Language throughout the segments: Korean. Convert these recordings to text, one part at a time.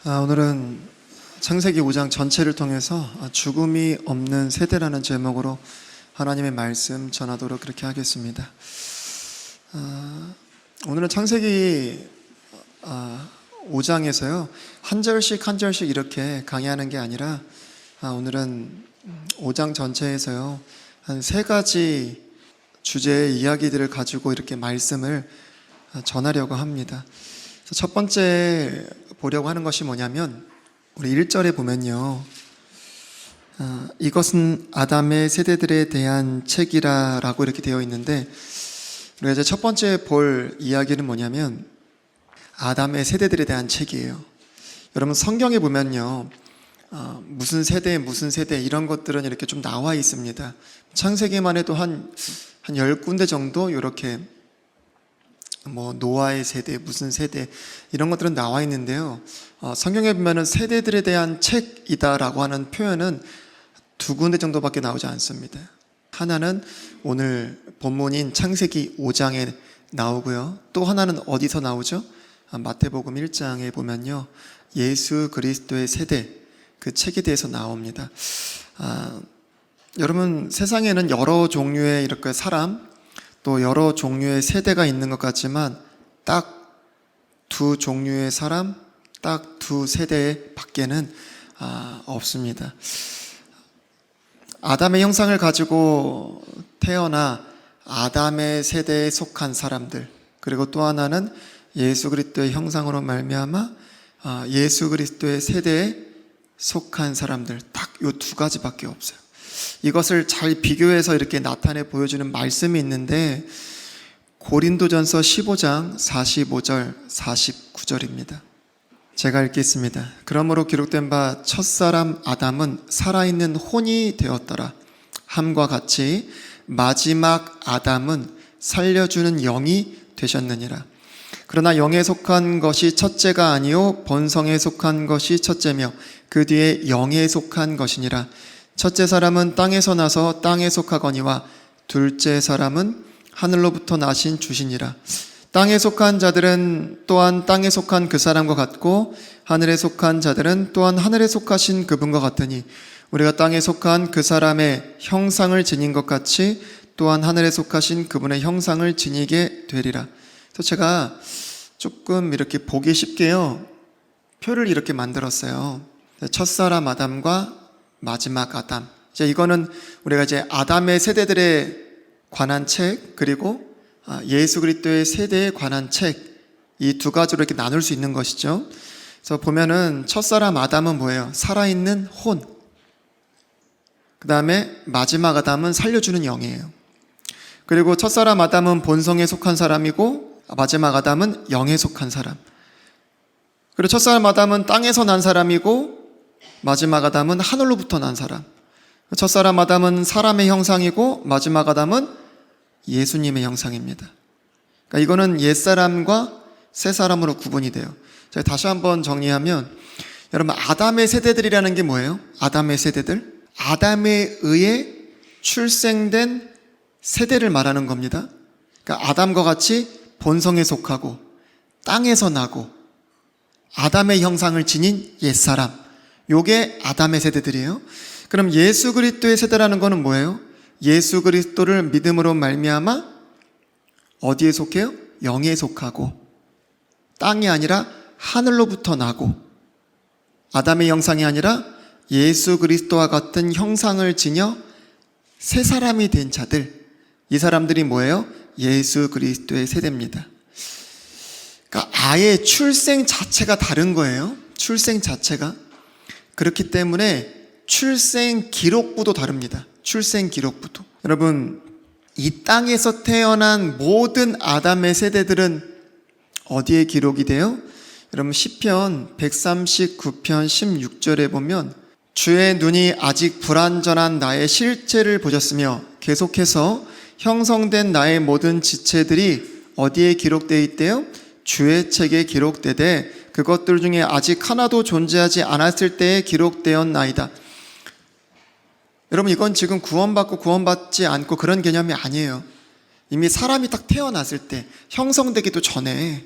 오늘은 창세기 5장 전체를 통해서 죽음이 없는 세대라는 제목으로 하나님의 말씀 전하도록 그렇게 하겠습니다. 오늘은 창세기 5장에서요 한 절씩 한 절씩 이렇게 강의하는 게 아니라 오늘은 5장 전체에서요 한 3가지 주제의 이야기들을 가지고 이렇게 말씀을 전하려고 합니다. 첫 번째 보려고 하는 것이 뭐냐면 우리 1절에 보면요 이것은 아담의 세대들에 대한 책이라 라고 이렇게 되어 있는데, 우리가 이제 첫 번째 볼 이야기는 뭐냐면 아담의 세대들에 대한 책이에요. 여러분 성경에 보면요 무슨 세대 이런 것들은 이렇게 좀 나와 있습니다. 창세기만 해도 한 10군데 정도 이렇게 노아의 세대, 무슨 세대 이런 것들은 나와 있는데요, 성경에 보면은 세대들에 대한 책이다라고 하는 표현은 2군데 정도밖에 나오지 않습니다. 하나는 오늘 본문인 창세기 5장에 나오고요, 또 하나는 어디서 나오죠? 마태복음 1장에 보면요 예수 그리스도의 세대, 그 책에 대해서 나옵니다. 여러분 세상에는 여러 종류의 이렇게 사람, 또 여러 종류의 세대가 있는 것 같지만 딱 2 종류의 사람, 딱 2 세대 밖에는 없습니다. 아담의 형상을 가지고 태어나 아담의 세대에 속한 사람들, 그리고 또 하나는 예수 그리스도의 형상으로 말미암아 예수 그리스도의 세대에 속한 사람들, 딱 이 2가지밖에 없어요. 이것을 잘 비교해서 이렇게 나타내 보여주는 말씀이 있는데 고린도전서 15장 45절 49절입니다. 제가 읽겠습니다. 그러므로 기록된 바 첫사람 아담은 살아있는 혼이 되었더라. 함과 같이 마지막 아담은 살려주는 영이 되셨느니라. 그러나 영에 속한 것이 첫째가 아니요 본성에 속한 것이 첫째며 그 뒤에 영에 속한 것이니라. 첫째 사람은 땅에서 나서 땅에 속하거니와 둘째 사람은 하늘로부터 나신 주시니라. 땅에 속한 자들은 또한 땅에 속한 그 사람과 같고 하늘에 속한 자들은 또한 하늘에 속하신 그분과 같으니 우리가 땅에 속한 그 사람의 형상을 지닌 것 같이 또한 하늘에 속하신 그분의 형상을 지니게 되리라. 그래서 제가 조금 이렇게 보기 쉽게요 표를 이렇게 만들었어요. 첫사람 아담과 마지막 아담. 이거는 우리가 이제 아담의 세대들에 관한 책, 그리고 예수 그리스도의 세대에 관한 책, 이 2가지로 이렇게 나눌 수 있는 것이죠. 그래서 보면은 첫사람 아담은 뭐예요? 살아있는 혼. 그 다음에 마지막 아담은 살려주는 영이에요. 그리고 첫사람 아담은 본성에 속한 사람이고 마지막 아담은 영에 속한 사람. 그리고 첫사람 아담은 땅에서 난 사람이고 마지막 아담은 하늘로부터 난 사람. 첫사람 아담은 사람의 형상이고 마지막 아담은 예수님의 형상입니다. 그러니까 이거는 옛사람과 새사람으로 구분이 돼요. 제가 다시 한번 정리하면, 여러분 아담의 세대들이라는 게 뭐예요? 아담의 세대들, 아담에 의해 출생된 세대를 말하는 겁니다. 그러니까 아담과 같이 본성에 속하고 땅에서 나고 아담의 형상을 지닌 옛사람, 요게 아담의 세대들이에요. 그럼 예수 그리스도의 세대라는 거는 뭐예요? 예수 그리스도를 믿음으로 말미암아 어디에 속해요? 영에 속하고 땅이 아니라 하늘로부터 나고 아담의 형상이 아니라 예수 그리스도와 같은 형상을 지녀 새 사람이 된 자들, 이 사람들이 뭐예요? 예수 그리스도의 세대입니다. 그러니까 아예 출생 자체가 다른 거예요. 출생 자체가. 그렇기 때문에 출생 기록부도 다릅니다. 출생 기록부도. 여러분 이 땅에서 태어난 모든 아담의 세대들은 어디에 기록이 돼요? 여러분 시편 139편 16절에 보면 주의 눈이 아직 불완전한 나의 실체를 보셨으며 계속해서 형성된 나의 모든 지체들이 어디에 기록되어 있대요? 주의 책에 기록되되 그것들 중에 아직 하나도 존재하지 않았을 때에 기록되었나이다. 여러분 이건 지금 구원받고 구원받지 않고 그런 개념이 아니에요. 이미 사람이 딱 태어났을 때, 형성되기도 전에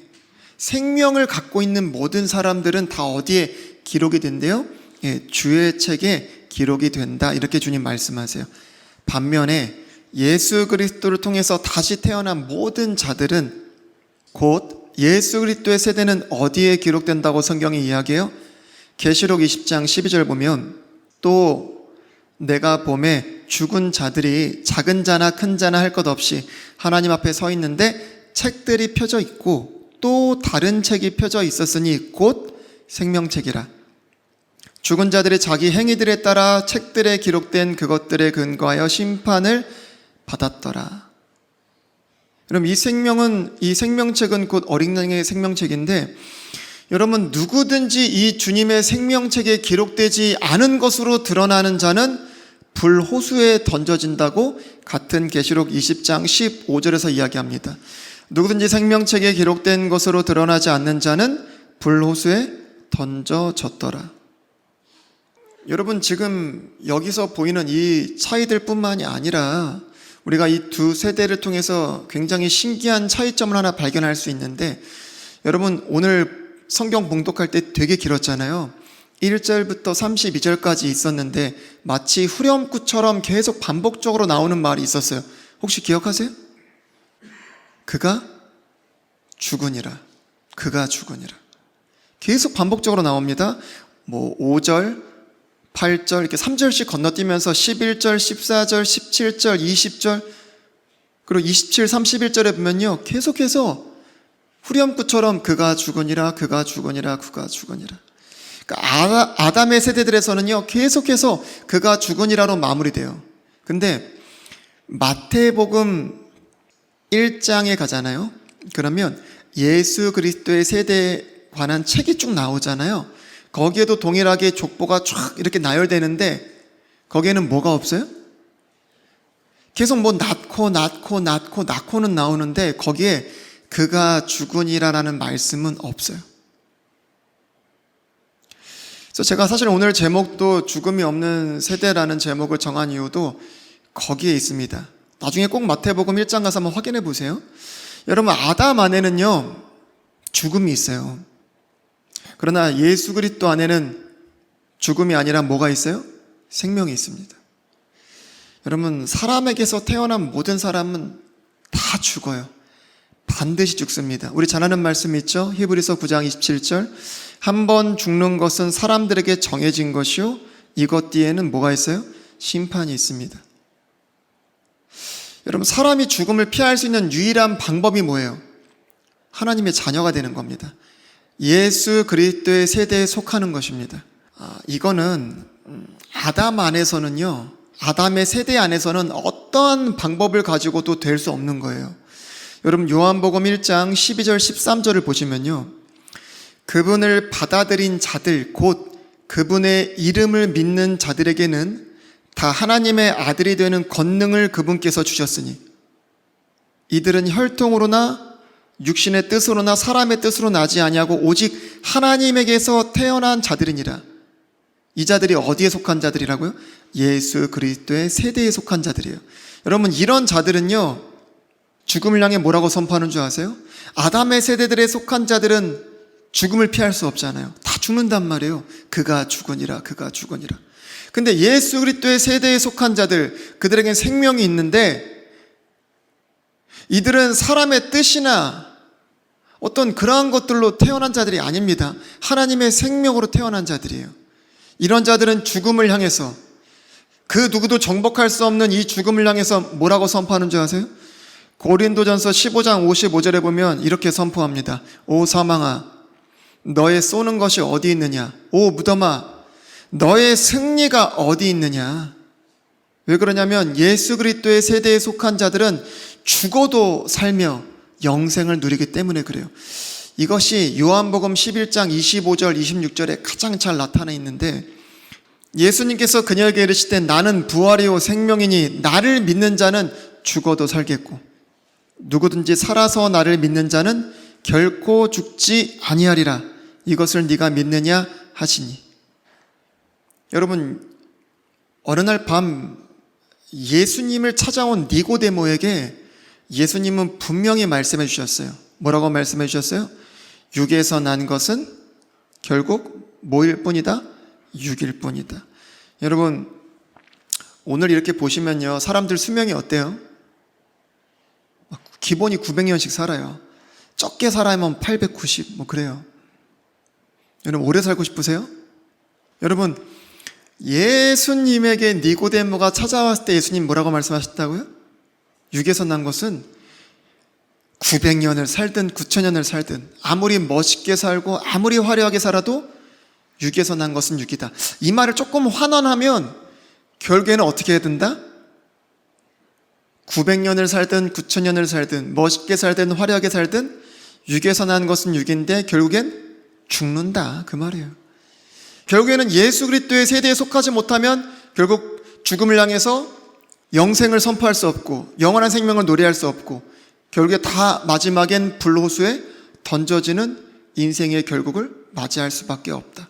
생명을 갖고 있는 모든 사람들은 다 어디에 기록이 된대요. 예, 주의 책에 기록이 된다. 이렇게 주님 말씀하세요. 반면에 예수 그리스도를 통해서 다시 태어난 모든 자들은 곧 예수 그리스도의 세대는 어디에 기록된다고 성경이 이야기해요? 계시록 20장 12절 보면 또 내가 보매 죽은 자들이 작은 자나 큰 자나 할 것 없이 하나님 앞에 서 있는데 책들이 펴져 있고 또 다른 책이 펴져 있었으니 곧 생명책이라. 죽은 자들이 자기 행위들에 따라 책들에 기록된 그것들에 근거하여 심판을 받았더라. 그럼 이 생명책은 곧 어린 양의 생명책인데, 여러분 누구든지 이 주님의 생명책에 기록되지 않은 것으로 드러나는 자는 불호수에 던져진다고 같은 계시록 20장 15절에서 이야기합니다. 누구든지 생명책에 기록된 것으로 드러나지 않는 자는 불호수에 던져졌더라. 여러분 지금 여기서 보이는 이 차이들 뿐만이 아니라 우리가 이 두 세대를 통해서 굉장히 신기한 차이점을 하나 발견할 수 있는데, 여러분 오늘 성경 봉독할 때 되게 길었잖아요. 1절부터 32절까지 있었는데 마치 후렴구처럼 계속 반복적으로 나오는 말이 있었어요. 혹시 기억하세요? 그가 죽으니라. 그가 죽으니라. 계속 반복적으로 나옵니다. 5절, 8절 이렇게 3절씩 건너뛰면서 11절, 14절, 17절, 20절 그리고 27, 31절에 보면요 계속해서 후렴구처럼 그가 죽으니라, 그가 죽으니라, 그가 죽으니라. 그러니까 아담의 세대들에서는요 계속해서 그가 죽으니라로 마무리돼요. 근데 마태복음 1장에 가잖아요. 그러면 예수 그리스도의 세대에 관한 책이 쭉 나오잖아요. 거기에도 동일하게 족보가 쫙 이렇게 나열되는데 거기에는 뭐가 없어요? 계속 낳고는 나오는데 거기에 그가 죽으니라라는 말씀은 없어요. 그래서 제가 사실 오늘 제목도 죽음이 없는 세대라는 제목을 정한 이유도 거기에 있습니다. 나중에 꼭 마태복음 1장 가서 한번 확인해 보세요. 여러분 아담 안에는요 죽음이 있어요. 그러나 예수 그리스도 안에는 죽음이 아니라 뭐가 있어요? 생명이 있습니다. 여러분 사람에게서 태어난 모든 사람은 다 죽어요. 반드시 죽습니다. 우리 잘 아는 말씀 있죠? 히브리서 9장 27절 한 번 죽는 것은 사람들에게 정해진 것이요 이것 뒤에는 뭐가 있어요? 심판이 있습니다. 여러분 사람이 죽음을 피할 수 있는 유일한 방법이 뭐예요? 하나님의 자녀가 되는 겁니다. 예수 그리스도의 세대에 속하는 것입니다. 이거는 아담 안에서는요 아담의 세대 안에서는 어떠한 방법을 가지고도 될 수 없는 거예요. 여러분 요한복음 1장 12절 13절을 보시면요 그분을 받아들인 자들 곧 그분의 이름을 믿는 자들에게는 다 하나님의 아들이 되는 권능을 그분께서 주셨으니 이들은 혈통으로나 육신의 뜻으로나 사람의 뜻으로 나지 아니하고 오직 하나님에게서 태어난 자들이니라. 이 자들이 어디에 속한 자들이라고요? 예수 그리스도의 세대에 속한 자들이에요. 여러분 이런 자들은요 죽음을 향해 뭐라고 선포하는 줄 아세요? 아담의 세대들에 속한 자들은 죽음을 피할 수 없잖아요. 다 죽는단 말이에요. 그가 죽으니라, 그가 죽으니라. 근데 예수 그리스도의 세대에 속한 자들, 그들에겐 생명이 있는데 이들은 사람의 뜻이나 어떤 그러한 것들로 태어난 자들이 아닙니다. 하나님의 생명으로 태어난 자들이에요. 이런 자들은 죽음을 향해서 그 누구도 정복할 수 없는 이 죽음을 향해서 뭐라고 선포하는 줄 아세요? 고린도전서 15장 55절에 보면 이렇게 선포합니다. 오 사망아 너의 쏘는 것이 어디 있느냐? 오 무덤아 너의 승리가 어디 있느냐? 왜 그러냐면 예수 그리스도의 세대에 속한 자들은 죽어도 살며 영생을 누리기 때문에 그래요. 이것이 요한복음 11장 25절 26절에 가장 잘 나타나 있는데 예수님께서 그녀에게 이르시되 나는 부활이요 생명이니 나를 믿는 자는 죽어도 살겠고 누구든지 살아서 나를 믿는 자는 결코 죽지 아니하리라. 이것을 네가 믿느냐 하시니. 여러분 어느 날 밤 예수님을 찾아온 니고데모에게 예수님은 분명히 말씀해 주셨어요. 뭐라고 말씀해 주셨어요? 육에서 난 것은 결국 뭐일 뿐이다? 6일 뿐이다. 여러분, 오늘 이렇게 보시면요, 사람들 수명이 어때요? 기본이 900년씩 살아요. 적게 살아면 890, 뭐 그래요. 여러분, 오래 살고 싶으세요? 여러분, 예수님에게 니고데모가 찾아왔을 때 예수님 뭐라고 말씀하셨다고요? 육에서 난 것은 900년을 살든 9000년을 살든 아무리 멋있게 살고 아무리 화려하게 살아도 육에서 난 것은 육이다. 이 말을 조금 환원하면 결국에는 어떻게 해야 된다? 900년을 살든 9000년을 살든 멋있게 살든 화려하게 살든 육에서 난 것은 육인데 결국엔 죽는다, 그 말이에요. 결국에는 예수 그리스도의 세대에 속하지 못하면 결국 죽음을 향해서 영생을 선포할 수 없고 영원한 생명을 노래할 수 없고 결국에 다 마지막엔 불호수에 던져지는 인생의 결국을 맞이할 수밖에 없다.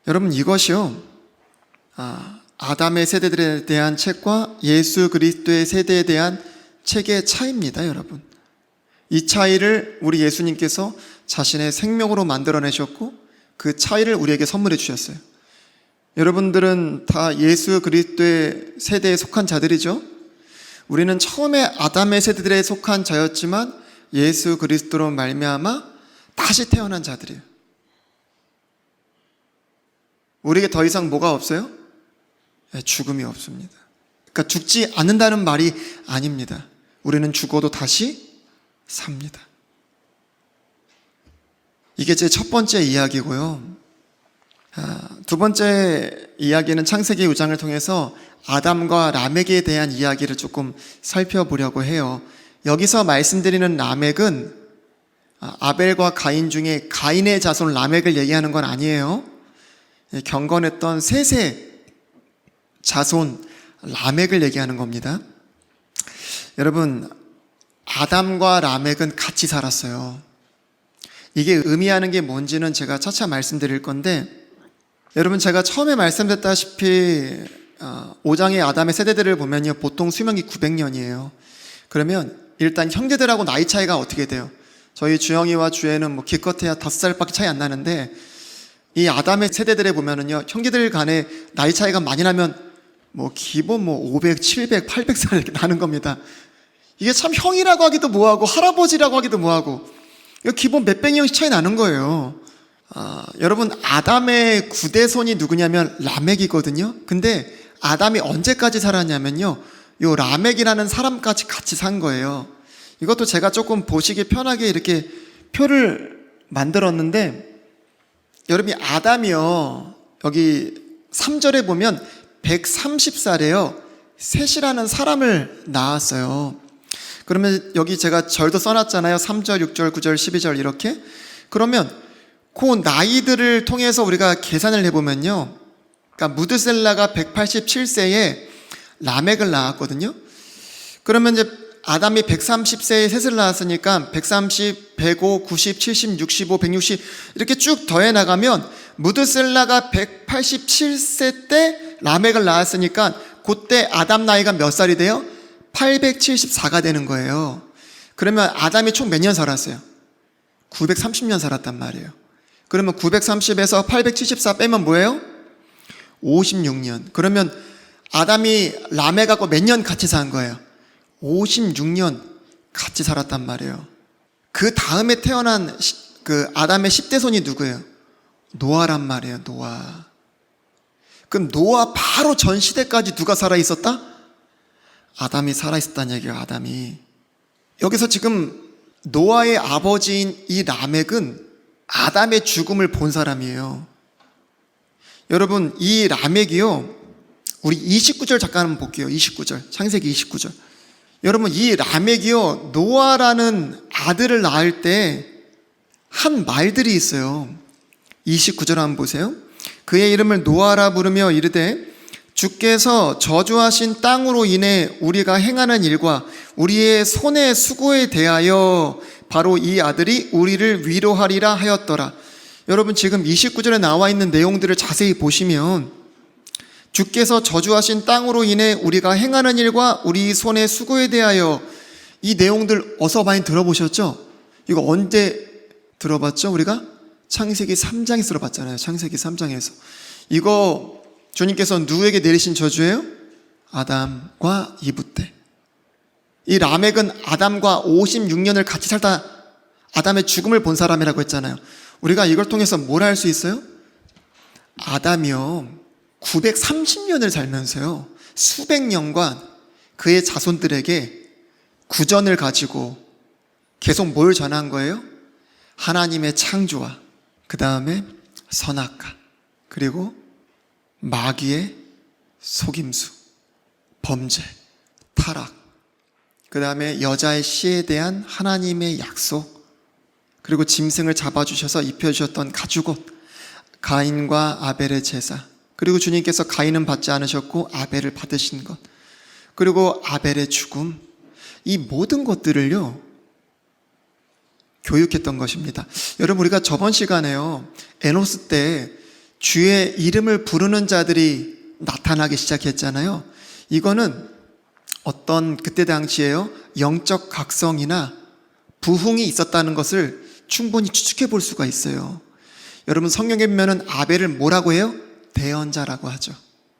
여러분, 이것이요, 아담의 세대들에 대한 책과 예수 그리스도의 세대에 대한 책의 차이입니다. 여러분, 이 차이를 우리 예수님께서 자신의 생명으로 만들어내셨고 그 차이를 우리에게 선물해 주셨어요. 여러분들은 다 예수 그리스도의 세대에 속한 자들이죠. 우리는 처음에 아담의 세대들에 속한 자였지만 예수 그리스도로 말미암아 다시 태어난 자들이에요. 우리에게 더 이상 뭐가 없어요? 죽음이 없습니다. 그러니까 죽지 않는다는 말이 아닙니다. 우리는 죽어도 다시 삽니다. 이게 제 첫 번째 이야기고요. 두 번째 이야기는 창세기 5장을 통해서 아담과 라멕에 대한 이야기를 조금 살펴보려고 해요. 여기서 말씀드리는 라멕은 아벨과 가인 중에 가인의 자손 라멕을 얘기하는 건 아니에요. 경건했던 셋의 자손 라멕을 얘기하는 겁니다. 여러분, 아담과 라멕은 같이 살았어요. 이게 의미하는 게 뭔지는 제가 차차 말씀드릴 건데, 여러분, 제가 처음에 말씀드렸다시피 5장의 아담의 세대들을 보면요, 보통 수명이 900년이에요. 그러면 일단 형제들하고 나이 차이가 어떻게 돼요? 저희 주영이와 주애는 뭐 기껏해야 5살밖에 차이 안 나는데, 이 아담의 세대들에 보면은요, 형제들 간에 나이 차이가 많이 나면 뭐 기본 500, 700, 800살 이렇게 나는 겁니다. 이게 참 형이라고 하기도 뭐하고 할아버지라고 하기도 뭐하고, 이거 기본 몇백 년씩 차이 나는 거예요. 여러분, 아담의 9대손이 누구냐면 라멕이거든요. 근데 아담이 언제까지 살았냐면요, 요 라멕이라는 사람까지 같이 산 거예요. 이것도 제가 조금 보시기 편하게 이렇게 표를 만들었는데, 여러분이 아담이요, 여기 3절에 보면 130살에요 셋이라는 사람을 낳았어요. 그러면 여기 제가 절도 써놨잖아요. 3절, 6절, 9절, 12절 이렇게. 그러면 그 나이들을 통해서 우리가 계산을 해보면요, 그러니까 무드셀라가 187세에 라멕을 낳았거든요. 그러면 이제 아담이 130세에 셋을 낳았으니까 130, 105, 90, 70, 65, 160 이렇게 쭉 더해 나가면 무드셀라가 187세 때 라멕을 낳았으니까 그때 아담 나이가 몇 살이 돼요? 874가 되는 거예요. 그러면 아담이 총 몇 년 살았어요? 930년 살았단 말이에요. 그러면 930에서 874 빼면 뭐예요? 56년. 그러면 아담이 라멕하고 몇 년 같이 산 거예요? 56년 같이 살았단 말이에요. 그 다음에 태어난 그 아담의 10대 손이 누구예요? 노아란 말이에요. 노아. 그럼 노아 바로 전 시대까지 누가 살아 있었다? 아담이 살아 있었다는 얘기예요. 아담이. 여기서 지금 노아의 아버지인 이 라멕은 아담의 죽음을 본 사람이에요. 여러분, 이 라멕이요, 우리 29절 잠깐 한번 볼게요. 29절, 창세기 29절. 여러분, 이 라멕이요, 노아라는 아들을 낳을 때 한 말들이 있어요. 29절 한번 보세요. 그의 이름을 노아라 부르며 이르되 주께서 저주하신 땅으로 인해 우리가 행하는 일과 우리의 손의 수고에 대하여 바로 이 아들이 우리를 위로하리라 하였더라. 여러분, 지금 29절에 나와 있는 내용들을 자세히 보시면 주께서 저주하신 땅으로 인해 우리가 행하는 일과 우리 손의 수고에 대하여, 이 내용들 어서 많이 들어보셨죠? 이거 언제 들어봤죠? 우리가 창세기 3장에서 들어봤잖아요. 창세기 3장에서. 이거 주님께서 누구에게 내리신 저주예요? 아담과 이브 때. 이 라멕은 아담과 56년을 같이 살다 아담의 죽음을 본 사람이라고 했잖아요. 우리가 이걸 통해서 뭘 알 수 있어요? 아담이요 930년을 살면서요 수백 년간 그의 자손들에게 구전을 가지고 계속 뭘 전한 거예요? 하나님의 창조와 그 다음에 선악과 그리고 마귀의 속임수, 범죄, 타락, 그 다음에 여자의 씨에 대한 하나님의 약속, 그리고 짐승을 잡아주셔서 입혀주셨던 가죽옷, 가인과 아벨의 제사, 그리고 주님께서 가인은 받지 않으셨고 아벨을 받으신 것, 그리고 아벨의 죽음, 이 모든 것들을요 교육했던 것입니다. 여러분, 우리가 저번 시간에요 에노스 때 주의 이름을 부르는 자들이 나타나기 시작했잖아요. 이거는 어떤 그때 당시에요 영적 각성이나 부흥이 있었다는 것을 충분히 추측해 볼 수가 있어요. 여러분, 성경에 보면은 아벨을 뭐라고 해요? 대언자라고 하죠.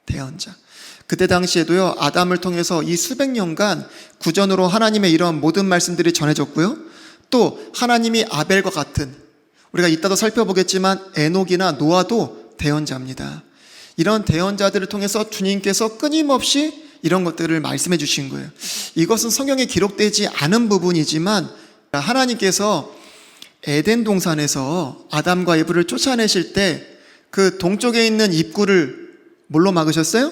대언자. 그때 당시에도요 아담을 통해서 이 수백 년간 구전으로 하나님의 이런 모든 말씀들이 전해졌고요, 또 하나님이 아벨과 같은, 우리가 이따도 살펴보겠지만 에녹이나 노아도 대언자입니다. 이런 대언자들을 통해서 주님께서 끊임없이 이런 것들을 말씀해 주신 거예요. 이것은 성경에 기록되지 않은 부분이지만 하나님께서 에덴 동산에서 아담과 이브를 쫓아내실 때 그 동쪽에 있는 입구를 뭘로 막으셨어요?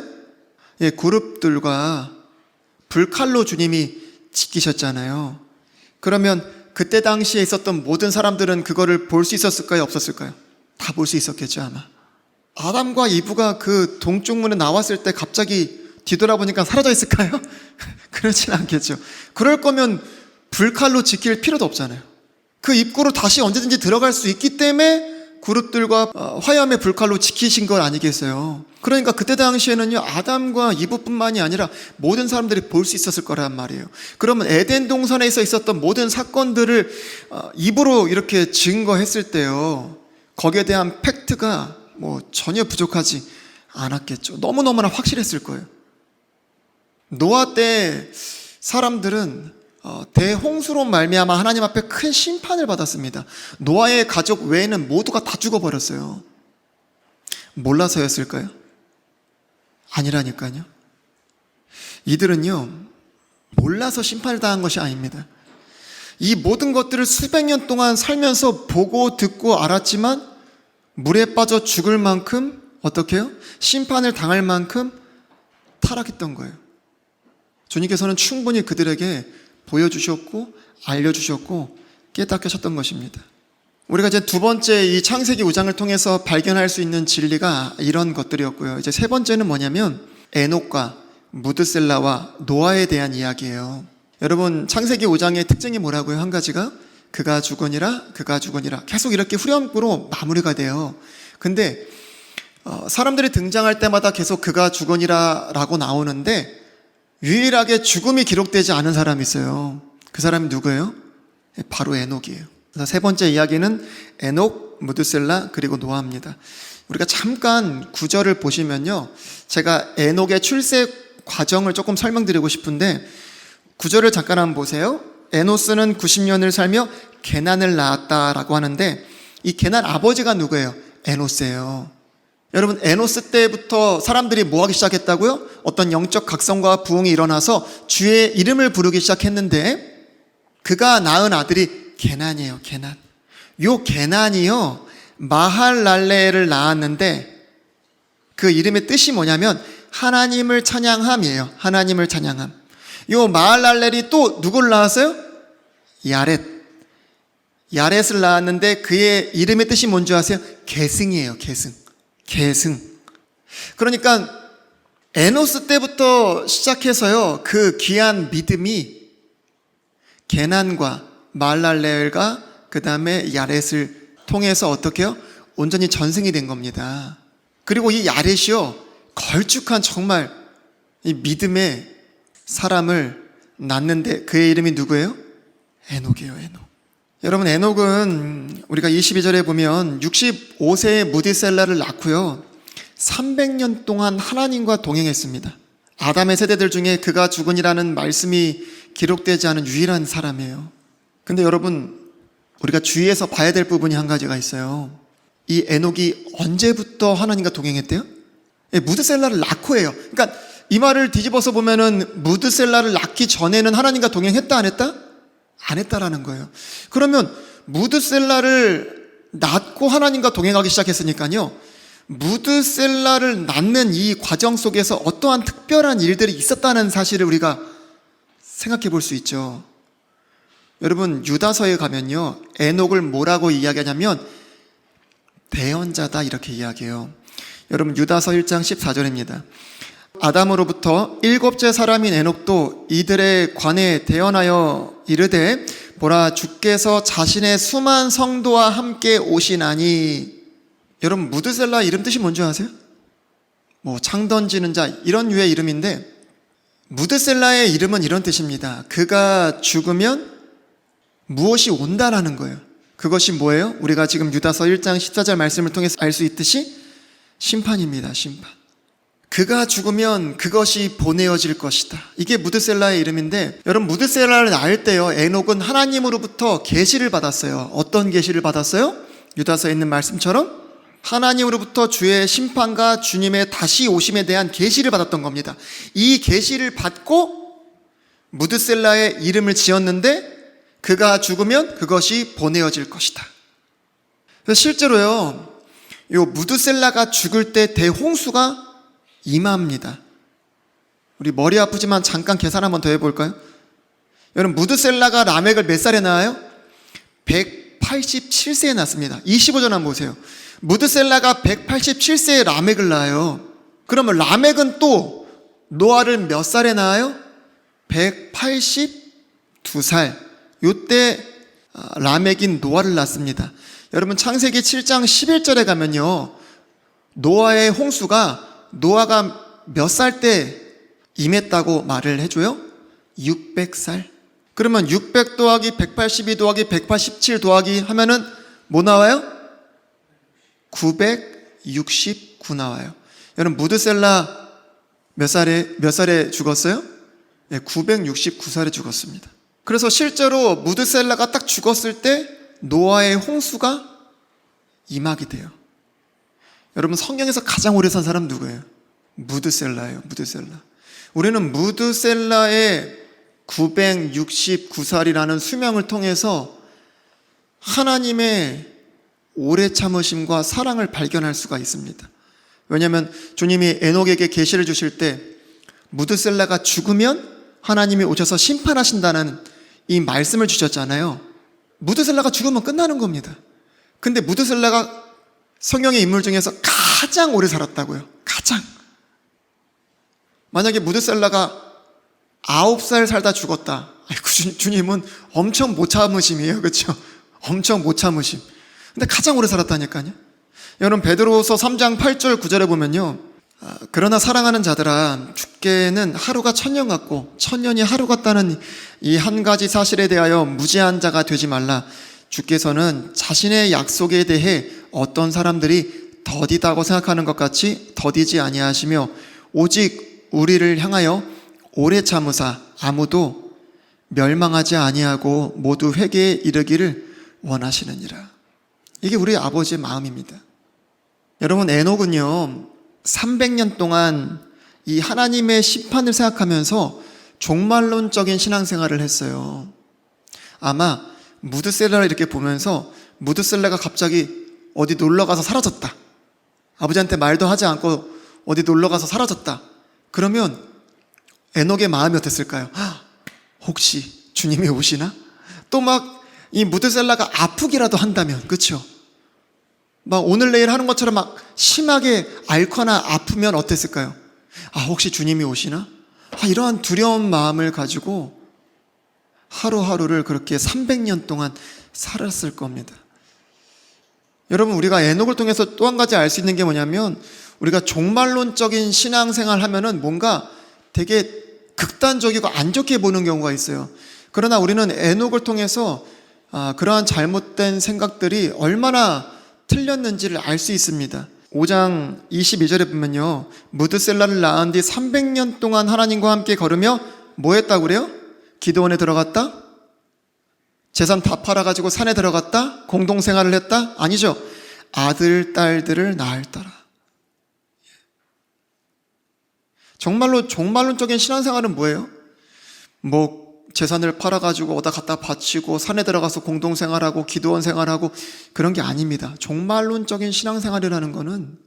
예, 그룹들과 불칼로 주님이 지키셨잖아요. 그러면 그때 당시에 있었던 모든 사람들은 그거를 볼 수 있었을까요? 없었을까요? 다 볼 수 있었겠죠, 아마. 아담과 이브가 그 동쪽 문에 나왔을 때 갑자기 뒤돌아보니까 사라져 있을까요? 그렇진 않겠죠. 그럴 거면 불칼로 지킬 필요도 없잖아요. 그 입구로 다시 언제든지 들어갈 수 있기 때문에 그룹들과 화염의 불칼로 지키신 것 아니겠어요? 그러니까 그때 당시에는요 아담과 이브뿐만이 아니라 모든 사람들이 볼 수 있었을 거란 말이에요. 그러면 에덴 동산에서 있었던 모든 사건들을 입으로 이렇게 증거했을 때요 거기에 대한 팩트가 뭐 전혀 부족하지 않았겠죠. 너무너무나 확실했을 거예요. 노아 때 사람들은 대홍수로 말미암아 하나님 앞에 큰 심판을 받았습니다. 노아의 가족 외에는 모두가 다 죽어버렸어요. 몰라서였을까요? 아니라니까요. 이들은요 몰라서 심판을 당한 것이 아닙니다. 이 모든 것들을 수백 년 동안 살면서 보고 듣고 알았지만 물에 빠져 죽을 만큼 어떻게 해요? 심판을 당할 만큼 타락했던 거예요. 주님께서는 충분히 그들에게 보여주셨고 알려주셨고 깨닫게 하셨던 것입니다. 우리가 이제 두 번째 이 창세기 5장을 통해서 발견할 수 있는 진리가 이런 것들이었고요. 이제 세 번째는 뭐냐면 에녹과 무드셀라와 노아에 대한 이야기예요. 여러분, 창세기 5장의 특징이 뭐라고요? 한 가지가 그가 죽으니라 그가 죽으니라 계속 이렇게 후렴구로 마무리가 돼요. 근데 사람들이 등장할 때마다 계속 그가 죽으니라 라고 나오는데 유일하게 죽음이 기록되지 않은 사람이 있어요. 그 사람이 누구예요? 바로 에녹이에요. 그래서 세 번째 이야기는 에녹, 무드셀라 그리고 노아입니다. 우리가 잠깐 구절을 보시면요 제가 에녹의 출세 과정을 조금 설명드리고 싶은데 구절을 잠깐 한번 보세요. 에노스는 90년을 살며 게난을 낳았다라고 하는데 이 게난 아버지가 누구예요? 에노스예요. 여러분, 에노스 때부터 사람들이 뭐 하기 시작했다고요? 어떤 영적 각성과 부흥이 일어나서 주의 이름을 부르기 시작했는데 그가 낳은 아들이 게난이에요. 게난. 요 게난이요 마할랄레를 낳았는데 그 이름의 뜻이 뭐냐면 하나님을 찬양함이에요. 하나님을 찬양함. 요 마할랄렐이 또 누구를 낳았어요? 야렛. 야렛을 낳았는데 그의 이름의 뜻이 뭔지 아세요? 계승이에요. 계승. 계승. 그러니까 에노스 때부터 시작해서요 그 귀한 믿음이 게난과 마할랄렐과 그 다음에 야렛을 통해서 어떻게 해요? 온전히 전승이 된 겁니다. 그리고 이 야렛이요 걸쭉한 정말 이 믿음의 사람을 낳는데 그의 이름이 누구예요? 에녹이에요. 에녹. 여러분, 에녹은 우리가 22절에 보면 65세에 무디셀라를 낳고요, 300년 동안 하나님과 동행했습니다. 아담의 세대들 중에 그가 죽으니라는 말씀이 기록되지 않은 유일한 사람이에요. 근데 여러분, 우리가 주의해서 봐야 될 부분이 한 가지가 있어요. 이 에녹이 언제부터 하나님과 동행했대요? 무드셀라를 낳고 해요. 그러니까 이 말을 뒤집어서 보면은 무드셀라를 낳기 전에는 하나님과 동행했다, 안 했다? 안 했다라는 거예요. 그러면 무드셀라를 낳고 하나님과 동행하기 시작했으니까요, 무드셀라를 낳는 이 과정 속에서 어떠한 특별한 일들이 있었다는 사실을 우리가 생각해 볼 수 있죠. 여러분, 유다서에 가면요, 에녹을 뭐라고 이야기하냐면 대언자다, 이렇게 이야기해요. 여러분, 유다서 1장 14절입니다. 아담으로부터 7째 사람인 에녹도 이들에 관해 대언하여 이르되, 보라, 주께서 자신의 수만 성도와 함께 오시나니. 여러분, 무드셀라 이름 뜻이 뭔지 아세요? 창 던지는 자, 이런 류의 이름인데, 무드셀라의 이름은 이런 뜻입니다. 그가 죽으면 무엇이 온다라는 거예요. 그것이 뭐예요? 우리가 지금 유다서 1장 14절 말씀을 통해서 알 수 있듯이 심판입니다. 심판. 그가 죽으면 그것이 보내어질 것이다. 이게 무드셀라의 이름인데, 여러분, 무드셀라를 낳을 때요, 에녹은 하나님으로부터 계시를 받았어요. 어떤 계시를 받았어요? 유다서에 있는 말씀처럼 하나님으로부터 주의 심판과 주님의 다시 오심에 대한 계시를 받았던 겁니다. 이 계시를 받고 무드셀라의 이름을 지었는데, 그가 죽으면 그것이 보내어질 것이다. 그래서 실제로요, 이 무드셀라가 죽을 때 대홍수가 임합니다. 우리 머리 아프지만 잠깐 계산 한번 더 해볼까요? 여러분, 무드셀라가 라멕을 몇 살에 낳아요? 187세에 낳습니다. 25절 한번 보세요. 무드셀라가 187세에 라멕을 낳아요. 그러면 라멕은 또 노아를 몇 살에 낳아요? 182살. 요때 라멕인 노아를 낳습니다. 여러분, 창세기 7장 11절에 가면요, 노아의 홍수가 노아가 몇 살 때 임했다고 말을 해줘요? 600살. 그러면 600 더하기 182 더하기 187 더하기 하면은 뭐 나와요? 969 나와요. 여러분, 무드셀라 몇 살에 죽었어요? 네, 969살에 죽었습니다. 그래서 실제로 무드셀라가 딱 죽었을 때 노아의 홍수가 임하게 돼요. 여러분, 성경에서 가장 오래 산 사람 누구예요? 무드셀라예요. 무드셀라. 우리는 무드셀라의 969살이라는 수명을 통해서 하나님의 오래 참으심과 사랑을 발견할 수가 있습니다. 왜냐하면 주님이 에녹에게 계시를 주실 때 무드셀라가 죽으면 하나님이 오셔서 심판하신다는 이 말씀을 주셨잖아요. 무드셀라가 죽으면 끝나는 겁니다. 근데 무드셀라가 성경의 인물 중에서 가장 오래 살았다고요. 가장. 만약에 무드셀라가 9살 살다 죽었다. 아이고, 주님은 엄청 못 참으심이에요. 그렇죠? 엄청 못 참으심. 근데 가장 오래 살았다니까요. 여러분, 베드로서 3장 8절 9절에 보면요, 그러나 사랑하는 자들아, 주께는 하루가 1000년 같고 1000년이 하루 같다는 이 한 가지 사실에 대하여 무지한 자가 되지 말라. 주께서는 자신의 약속에 대해 어떤 사람들이 더디다고 생각하는 것 같이 더디지 아니하시며 오직 우리를 향하여 오래 참으사 아무도 멸망하지 아니하고 모두 회개에 이르기를 원하시느니라. 이게 우리 아버지의 마음입니다. 여러분, 에녹은요 300년 동안 이 하나님의 심판을 생각하면서 종말론적인 신앙생활을 했어요. 아마 무드셀라를 이렇게 보면서 무드셀라가 갑자기 어디 놀러가서 사라졌다, 아버지한테 말도 하지 않고 어디 놀러가서 사라졌다, 그러면 에녹의 마음이 어땠을까요? 혹시 주님이 오시나? 또 막 이 무드셀라가 아프기라도 한다면, 그렇죠? 막 오늘 내일 하는 것처럼 막 심하게 앓거나 아프면 어땠을까요? 혹시 주님이 오시나? 이러한 두려운 마음을 가지고 하루하루를 그렇게 300년 동안 살았을 겁니다. 여러분, 우리가 에녹을 통해서 또 한 가지 알 수 있는 게 뭐냐면, 우리가 종말론적인 신앙생활 하면은 뭔가 되게 극단적이고 안 좋게 보는 경우가 있어요. 그러나 우리는 에녹을 통해서 그러한 잘못된 생각들이 얼마나 틀렸는지를 알 수 있습니다. 5장 22절에 보면요, 무드셀라를 낳은 뒤 300년 동안 하나님과 함께 걸으며 뭐 했다고 그래요? 기드온에 들어갔다? 재산 다 팔아가지고 산에 들어갔다? 공동생활을 했다? 아니죠. 아들, 딸들을 낳았더라. 정말로 종말론적인 신앙생활은 뭐예요? 재산을 팔아가지고 어디다 갖다 바치고 산에 들어가서 공동생활하고 기도원 생활하고 그런 게 아닙니다. 종말론적인 신앙생활이라는 거는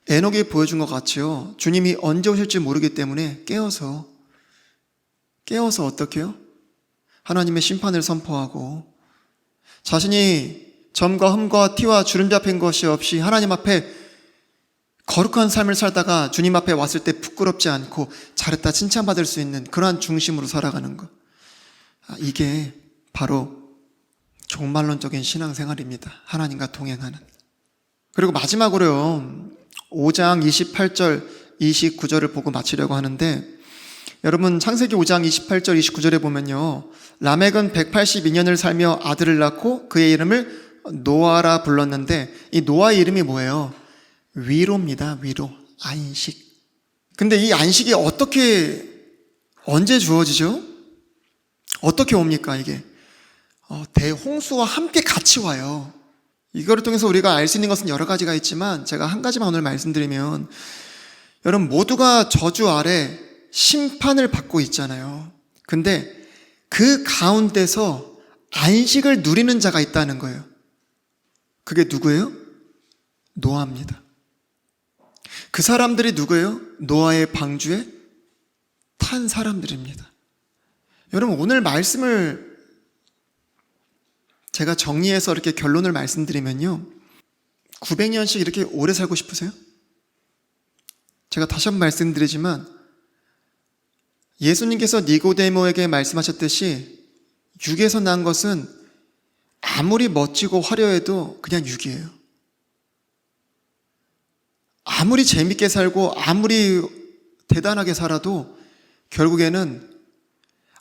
에녹이 보여준 것 같이요, 주님이 언제 오실지 모르기 때문에 깨어서 어떻게 해요? 하나님의 심판을 선포하고 자신이 점과 흠과 티와 주름 잡힌 것이 없이 하나님 앞에 거룩한 삶을 살다가 주님 앞에 왔을 때 부끄럽지 않고 잘했다 칭찬받을 수 있는 그러한 중심으로 살아가는 것, 이게 바로 종말론적인 신앙생활입니다. 하나님과 동행하는. 그리고 마지막으로요, 5장 28절 29절을 보고 마치려고 하는데, 여러분 창세기 5장 28절 29절에 보면요, 라멕은 182년을 살며 아들을 낳고 그의 이름을 노아라 불렀는데, 이 노아의 이름이 뭐예요? 위로입니다. 위로, 안식. 근데 이 안식이 언제 주어지죠? 어떻게 옵니까 이게? 대홍수와 함께 같이 와요. 이거를 통해서 우리가 알 수 있는 것은 여러 가지가 있지만 제가 한 가지만 오늘 말씀드리면, 여러분 모두가 저주 아래 심판을 받고 있잖아요. 근데 그 가운데서 안식을 누리는 자가 있다는 거예요. 그게 누구예요? 노아입니다. 그 사람들이 누구예요? 노아의 방주에 탄 사람들입니다. 여러분 오늘 말씀을 제가 정리해서 이렇게 결론을 말씀드리면요, 900년씩 이렇게 오래 살고 싶으세요? 제가 다시 한번 말씀드리지만 예수님께서 니고데모에게 말씀하셨듯이 육에서 난 것은 아무리 멋지고 화려해도 그냥 육이에요. 아무리 재밌게 살고 아무리 대단하게 살아도 결국에는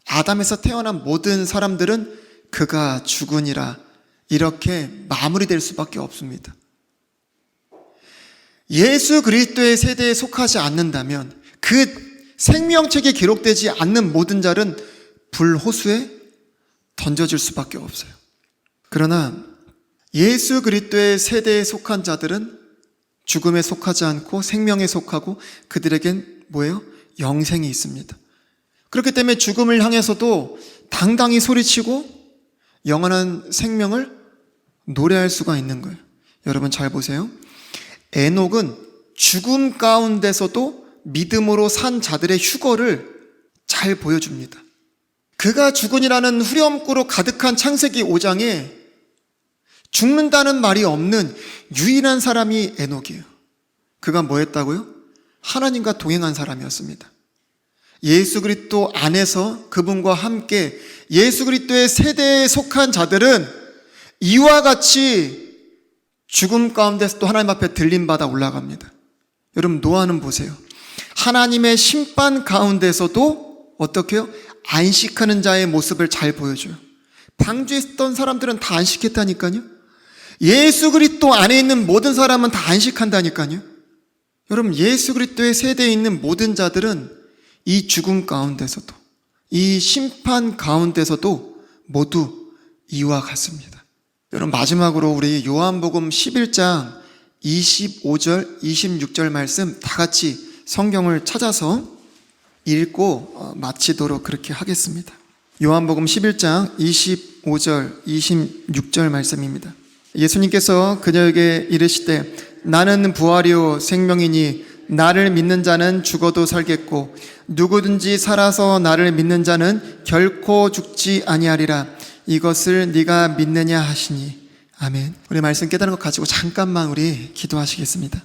아담에서 태어난 모든 사람들은 그가 죽으니라 이렇게 마무리될 수밖에 없습니다. 예수 그리스도의 세대에 속하지 않는다면 그 생명책에 기록되지 않는 모든 자는 불호수에 던져질 수밖에 없어요. 그러나 예수 그리스도의 세대에 속한 자들은 죽음에 속하지 않고 생명에 속하고 그들에겐 뭐예요? 영생이 있습니다. 그렇기 때문에 죽음을 향해서도 당당히 소리치고 영원한 생명을 노래할 수가 있는 거예요. 여러분 잘 보세요. 에녹은 죽음 가운데서도 믿음으로 산 자들의 휴거를 잘 보여줍니다. 그가 죽으니라는 후렴구로 가득한 창세기 5장에 죽는다는 말이 없는 유일한 사람이 에녹이에요. 그가 뭐 했다고요? 하나님과 동행한 사람이었습니다. 예수 그리스도 안에서 그분과 함께 예수 그리스도의 세대에 속한 자들은 이와 같이 죽음 가운데서 또 하나님 앞에 들림받아 올라갑니다. 여러분 노아는 보세요. 하나님의 심판 가운데서도 어떻게 해요? 안식하는 자의 모습을 잘 보여줘요. 방주에 있었던 사람들은 다 안식했다니까요. 예수 그리스도 안에 있는 모든 사람은 다 안식한다니까요. 여러분 예수 그리스도의 세대에 있는 모든 자들은 이 죽음 가운데서도 이 심판 가운데서도 모두 이와 같습니다. 여러분 마지막으로 우리 요한복음 11장 25절 26절 말씀 다 같이 성경을 찾아서 읽고 마치도록 그렇게 하겠습니다. 요한복음 11장 25절 26절 말씀입니다. 예수님께서 그녀에게 이르시되 나는 부활이요 생명이니 나를 믿는 자는 죽어도 살겠고 누구든지 살아서 나를 믿는 자는 결코 죽지 아니하리라. 이것을 네가 믿느냐 하시니. 아멘. 우리 말씀 깨달은 것 가지고 잠깐만 우리 기도하시겠습니다.